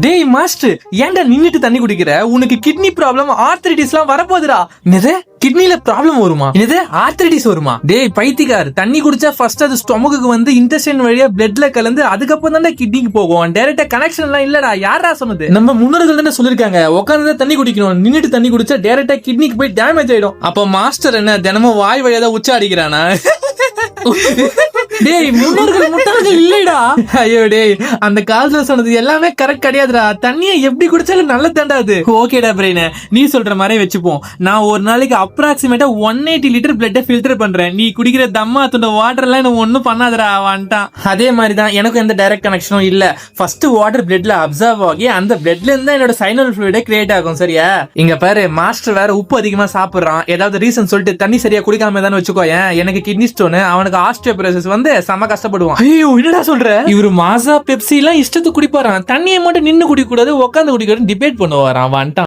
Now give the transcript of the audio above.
டேய் மாஸ்டர், ஏன்டா நின்னுட்டு தண்ணி குடிக்கிற? உனக்கு கிட்னி ப்ராப்ளம், ஆர்த்ரைட்டிஸ் எல்லாம் வரப்போகுதுடா. என்னது கிட்னில ப்ராப்ளம் வருமா? என்னது ஆர்த்ரைட்டிஸ் வருமா? டேய் பைத்தியக்கார், தண்ணி குடிச்சா ஃபர்ஸ்ட் அது ஸ்டொமக்கு வந்து இன்டெஸ்டைன் வழியா பிளட்ல கலந்து அதுக்கப்புறம் தான் கிட்னிக்கு போகும். டைரக்டா கனெக்ஷன் எல்லாம் இல்லடா. யாரா சொன்னது? நம்ம முன்னோர்கள் தானே சொல்லிருக்காங்க உட்கார்ந்து தண்ணி குடிக்கணும், நின்னுட்டு தண்ணி குடிச்சா டைரக்டா கிட்னிக்கு போய் டேமேஜ் ஆயிடும். அப்ப மாஸ்டர் என்ன தினமும் வாய் வழியா தான் உச்சா அடிக்கிறானா? டேய் முன்னோர்கள் முட்டாள்கள் இல்லடா. ஐயோ டேய், அந்த காலத்துல சொன்னது எல்லாமே கரெக்ட் கிடையாதுடா. தண்ணியை எப்படி குடிச்சாலும் நல்ல தண்டாது. ஓகேடா பிரெயின், நீ சொல்ற மாதிரி வச்சுப்போம். நான் ஒரு நாளைக்கு அப்ராக்சிமேட்டா 180 லிட்டர் பிளட் ஃபில்டர் பண்றேன். நீ குடிக்கிற தம்மா துண்ட வாட்டர் எல்லாம் எனக்கு ஒண்ணும் பண்ணாதடா வந்துட்டான். அதே மாதிரி தான் எனக்கும் எந்த டைரக்ட் கனெக்ஷனும் இல்ல. ஃபர்ஸ்ட் வாட்டர் பிளட்ல அப்சர்வ் ஆகி அந்த பிளட்ல இருந்து என்னோட சைனல் ஃப்ளூயிட் கிரியேட் ஆகும். சரியா? இங்க பாரு, மாஸ்டர் வேற உப்பு அதிகமா சாப்பிடுறான். ஏதாவது ரீசன் சொல்லிட்டு தண்ணி சரியா குடிக்காம தான் வச்சுக்கோயேன். எனக்கு கிட்னி ஸ்டோன், அவனுக்கு ஆஸ்டியோபரோசிஸ் வந்து செம கஷ்டப்படுவான். ஐயோ என்னடா சொல்ற? இவரு மாசா பெப்சி எல்லாம் இஷ்டத்துக்கு குடிப்பாராம். தண்ணியை மட்டும் நின்னு குடிக்க கூடாது, உட்காந்து குடிக்கணும் டிபேட் பண்ணுவாராம் வந்துட்டான்.